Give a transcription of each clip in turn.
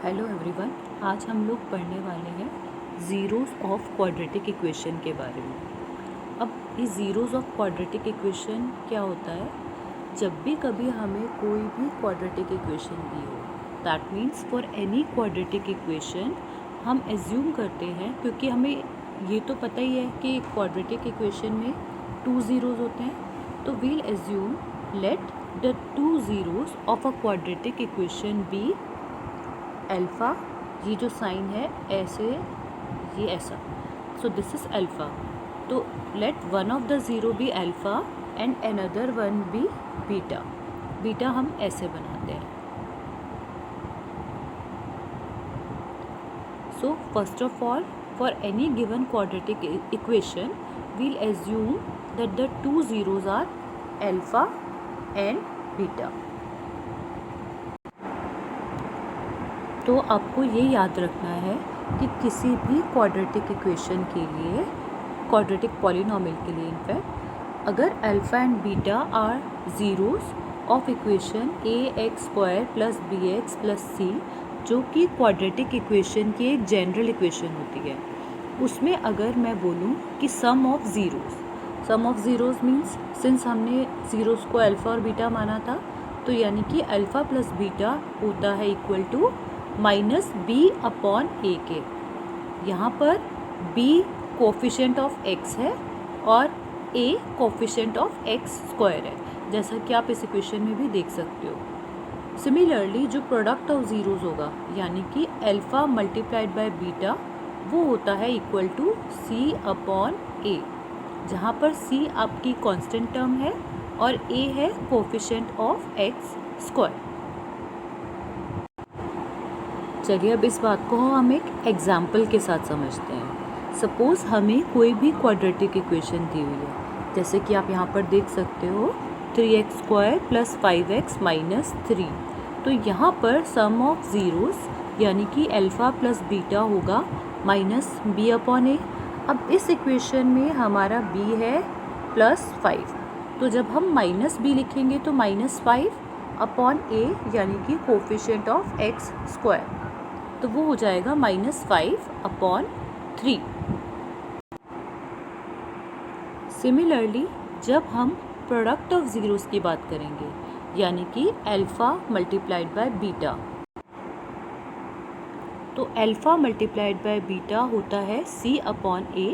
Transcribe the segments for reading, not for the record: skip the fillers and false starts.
Hello everyone, आज हम लोग पढ़ने वाले हैं ज़ीरोज़ ऑफ क्वाड्रेटिक इक्वेशन के बारे में। अब ये ज़ीरोज़ ऑफ क्वाड्रेटिक इक्वेशन क्या होता है? जब भी कभी हमें कोई भी क्वाड्रेटिक इक्वेशन दी हो, that means for any quadratic equation हम एज्यूम करते हैं, क्योंकि हमें ये तो पता ही है कि क्वाड्रेटिक इक्वेशन में 2 ज़ीरोज़ होते हैं, तो we'll assume let the 2 zeros of a quadratic equation be alpha. ये जो साइन है ऐसे, ये ऐसा, सो दिस इज़ अल्फ़ा। तो let one of the zero be alpha and another one be beta. Beta हम ऐसे बनाते हैं। So first of all, for any given quadratic equation we'll assume that the 2 zeros are alpha and beta. तो आपको ये याद रखना है कि किसी भी क्वाड्रेटिक इक्वेशन के लिए, क्वाड्रेटिक पॉलिनॉमियल के लिए इनफैक्ट, अगर alpha and beta are zeros of equation ax² plus bx plus c, जो कि क्वाड्रेटिक इक्वेशन की एक जनरल इक्वेशन होती है, उसमें अगर मैं बोलूँ कि सम ऑफ ज़ीरोज़ मीन्स, सिंस हमने ज़ीरोज़ को अल्फ़ा और बीटा माना था, तो यानी कि अल्फ़ा प्लस बीटा होता है equal to minus B upon A के। यहाँ पर b कोफिशेंट ऑफ x है और a कोफिशेंट ऑफ x² है, जैसा कि आप इस इक्वेशन में भी देख सकते हो। सिमिलरली जो प्रोडक्ट ऑफ ज़ीरोज़ होगा, यानी कि अल्फ़ा मल्टीप्लाइड बाय बीटा, वो होता है equal to c upon a, जहाँ पर c आपकी कांस्टेंट टर्म है और a है कोफिशेंट ऑफ x²। चलिए अब इस बात को हम एक एग्जाम्पल के साथ समझते हैं। सपोज़ हमें कोई भी क्वाड्रेटिक इक्वेशन दी हुई है, जैसे कि आप यहाँ पर देख सकते हो 3x² प्लस 5x माइनस 3। तो यहाँ पर सम ऑफ ज़ीरोज़ यानी कि अल्फ़ा प्लस बीटा होगा माइनस बी अपॉन ए। अब इस इक्वेशन में हमारा b है प्लस 5, तो जब हम माइनस b लिखेंगे तो माइनस 5 अपॉन a, यानी कि कोफिशिएंट ऑफ x², तो वो हो जाएगा माइनस 5 अपॉन 3। सिमिलरली जब हम प्रोडक्ट ऑफ ज़ीरोज़ की बात करेंगे, यानी कि अल्फ़ा मल्टीप्लाइड बाय बीटा, तो अल्फ़ा मल्टीप्लाइड बाय बीटा होता है c अपॉन a।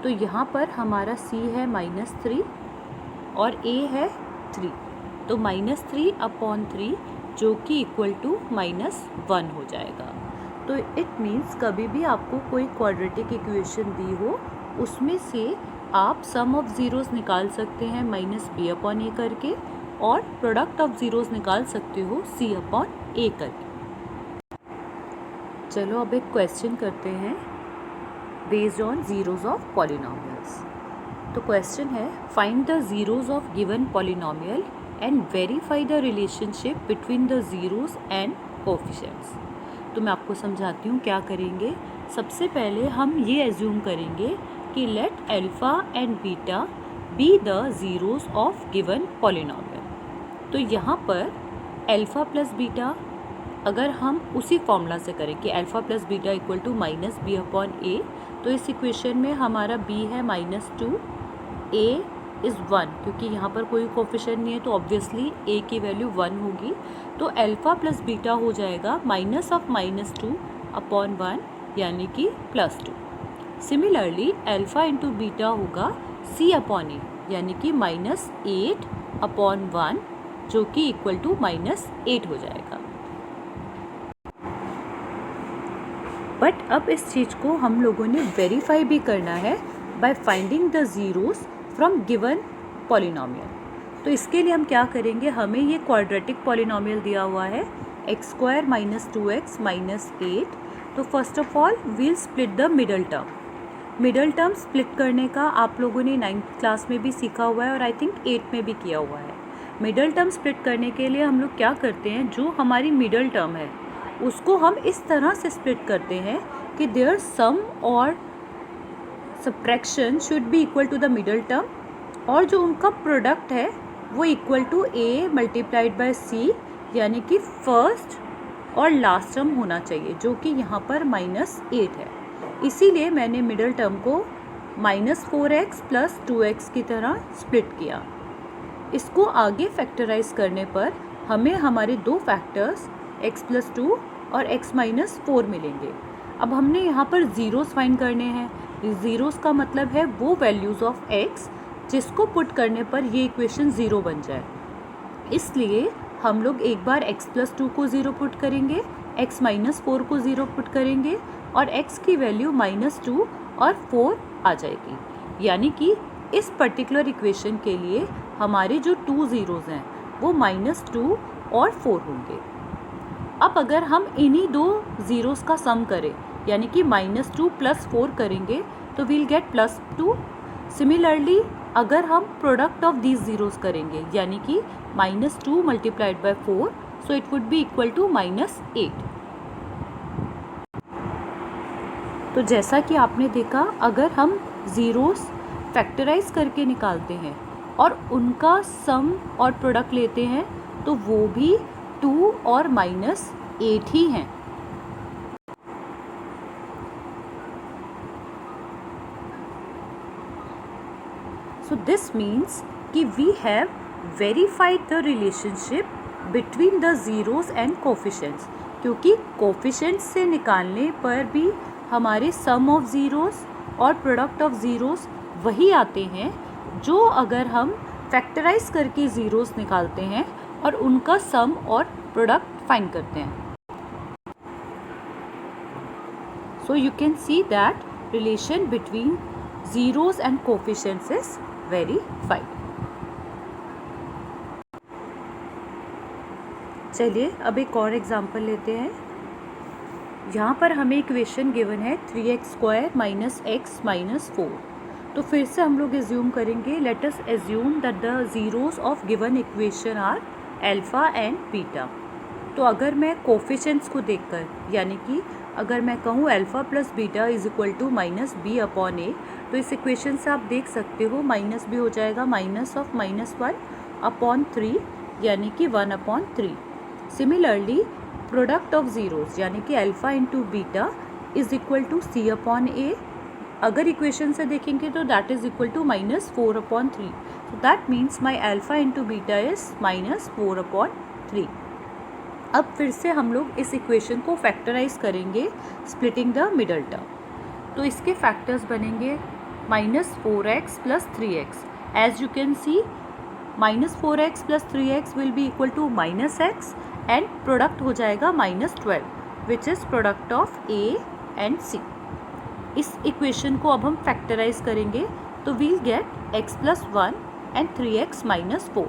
तो यहाँ पर हमारा c है माइनस 3 और a है 3, तो माइनस 3 अपॉन 3, जो कि इक्वल टू माइनस 1 हो जाएगा। तो इट मीन्स कभी भी आपको कोई क्वाड्रेटिक इक्वेशन दी हो, उसमें से आप सम ऑफ ज़ीरोज़ निकाल सकते हैं माइनस बी अपॉन ए करके, और प्रोडक्ट ऑफ ज़ीरोज़ निकाल सकते हो सी अपॉन ए करके। चलो अब एक क्वेश्चन करते हैं based on zeros of polynomials. तो क्वेश्चन है, find the zeros of given polynomial and verify the relationship between the zeros and coefficients. तो मैं आपको समझाती हूँ क्या करेंगे। सबसे पहले हम ये एज्यूम करेंगे कि late alpha and beta be the zeros of given polynomial. तो यहाँ पर अल्फ़ा प्लस बीटा अगर हम उसी फॉर्मूला से करें कि alpha plus beta equal to minus B upon A, तो इस इक्वेशन में हमारा b है माइनस 2, a इज़ 1, क्योंकि यहाँ पर कोई कोफिशिएंट नहीं है तो ऑब्वियसली a की वैल्यू 1 होगी। तो अल्फ़ा प्लस बीटा हो जाएगा माइनस ऑफ माइनस 2 अपॉन 1, यानी कि plus 2। Similarly alpha into beta होगा c अपॉन ए, यानी कि माइनस 8 अपॉन 1, जो कि इक्वल टू माइनस 8 हो जाएगा। बट अब इस चीज़ को हम लोगों ने वेरीफाई भी करना है by finding the zeros from given polynomial. तो इसके लिए हम क्या करेंगे, हमें ये क्वाड्रेटिक पॉलिनॉमियल दिया हुआ है x² माइनस 2x माइनस 8। तो first of all we'll split the middle term split करने का आप लोगों ने 9th क्लास में भी सीखा हुआ है और आई थिंक 8 में भी किया हुआ है। मिडल टर्म स्प्लिट करने के लिए हम लोग क्या करते हैं, जो हमारी मिडल टर्म है उसको हम इस तरह से स्प्लिट करते हैं कि देयर सम और subtraction should be equal to the middle term, और जो उनका प्रोडक्ट है वो equal to a multiplied by c, यानी कि फर्स्ट और लास्ट टर्म होना चाहिए जो कि यहाँ पर -8 है। इसीलिए मैंने मिडल टर्म को -4x + 2x की तरह स्प्लिट किया। इसको आगे फैक्टराइज करने पर हमें हमारे दो फैक्टर्स x + 2 और x - 4 मिलेंगे। अब हमने यहाँ पर ज़ीरोस फाइंड करने हैं। ज़ीरोस का मतलब है वो वैल्यूज़ ऑफ x जिसको पुट करने पर ये इक्वेशन ज़ीरो बन जाए। इसलिए हम लोग एक बार x + 2 को ज़ीरो पुट करेंगे, x - 4 को ज़ीरो पुट करेंगे और x की वैल्यू -2 और 4 आ जाएगी। यानी कि इस पर्टिकुलर इक्वेशन के लिए हमारे जो 2 ज़ीरोज़ हैं वो -2 और 4 होंगे। अब अगर हम इन्हीं दो ज़ीरोज़ का सम करें यानी कि -2 + 4 करेंगे तो वील गेट +2। सिमिलरली अगर हम प्रोडक्ट ऑफ दीज ज़ीरोज़ करेंगे यानी कि -2 × 4 so it would be equal to -8। तो जैसा कि आपने देखा, अगर हम ज़ीरोज़ फैक्टराइज करके निकालते हैं और उनका सम और प्रोडक्ट लेते हैं तो वो भी 2 और -8 ही हैं। So this means कि we have verified the relationship between the zeros and coefficients, क्योंकि coefficients से निकालने पर भी हमारे sum of zeros और product of zeros वही आते हैं जो अगर हम फैक्टराइज करके ज़ीरोस निकालते हैं और उनका सम और प्रोडक्ट फाइंड करते हैं। So you can see that relation between zeros and coefficients is verified. चलिए अब एक और एग्जांपल लेते हैं। यहाँ पर हमें इक्वेशन गिवन है 3x² - x - 4। तो फिर से हम लोग एज्यूम करेंगे, let us assume that the zeros of given equation are alpha and beta. तो अगर मैं कोफिशिएंट्स को देखकर यानी कि अगर मैं कहूँ अल्फ़ा + बीटा = -b/a, तो इस इक्वेशन से आप देख सकते हो -b हो जाएगा -(-1/3) यानी कि 1/3। सिमिलरली प्रोडक्ट ऑफ ज़ीरोज़ यानी कि अल्फ़ा × बीटा = c/a। अगर इक्वेशन से देखेंगे तो that is equal to -4/3। So that means my alpha × beta is -4/3। अब फिर से हम लोग इस इक्वेशन को फैक्टराइज करेंगे स्प्लिटिंग द मिडल टर्म। तो इसके फैक्टर्स बनेंगे -4x + 3x। As you can see -4x + 3x will be equal to -x and product हो जाएगा -12 which is product of a and c। इस इक्वेशन को अब हम फैक्टराइज करेंगे तो we'll gate x + 1 and 3x - 4।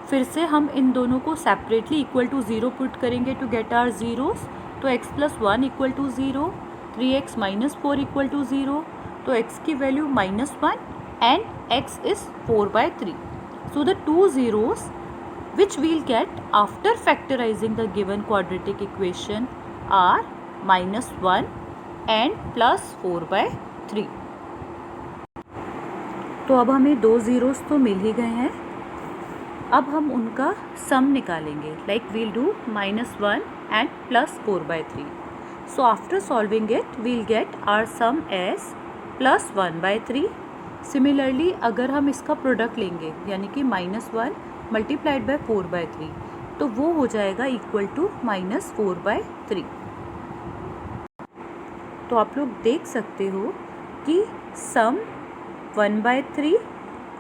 फिर से हम इन दोनों को सेपरेटली इक्वल टू 0 पुट करेंगे टू गेट आवर ज़ीरोज़। तो x + 1 = 0, 3x - 4 = 0, तो x की value -1 and x is 4/3. So the two zeros which we'll get after factorizing the given quadratic equation are -1 and +4/3. तो अब हमें दो ज़ीरोज़ तो मिल ही गए हैं। अब हम उनका सम निकालेंगे, like we'll do -1 and +4/3. So after solving it we'll get our sum as +1/3. Similarly अगर हम इसका प्रोडक्ट लेंगे यानी कि -1 × 4/3 तो वो हो जाएगा इक्वल टू -4/3. तो आप लोग देख सकते हो कि सम 1/3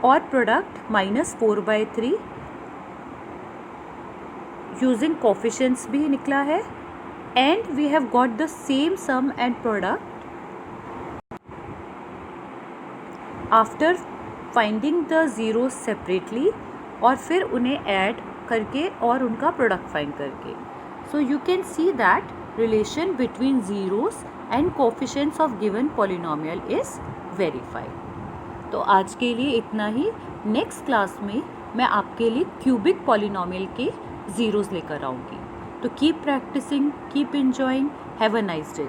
और प्रोडक्ट -4/3 यूजिंग कोफिशिएंट्स भी निकला है and we have got the same sum and product after finding the zeros separately और फिर उन्हें ऐड करके और उनका प्रोडक्ट फाइंड करके. So you can see that relation between zeros and coefficients of given polynomial is verified. तो आज के लिए इतना ही. नेक्स्ट क्लास में मैं आपके लिए क्यूबिक पॉलिनोमियल के ज़ीरोज़ लेकर आऊँगी. तो keep practicing, keep enjoying, have a nice day.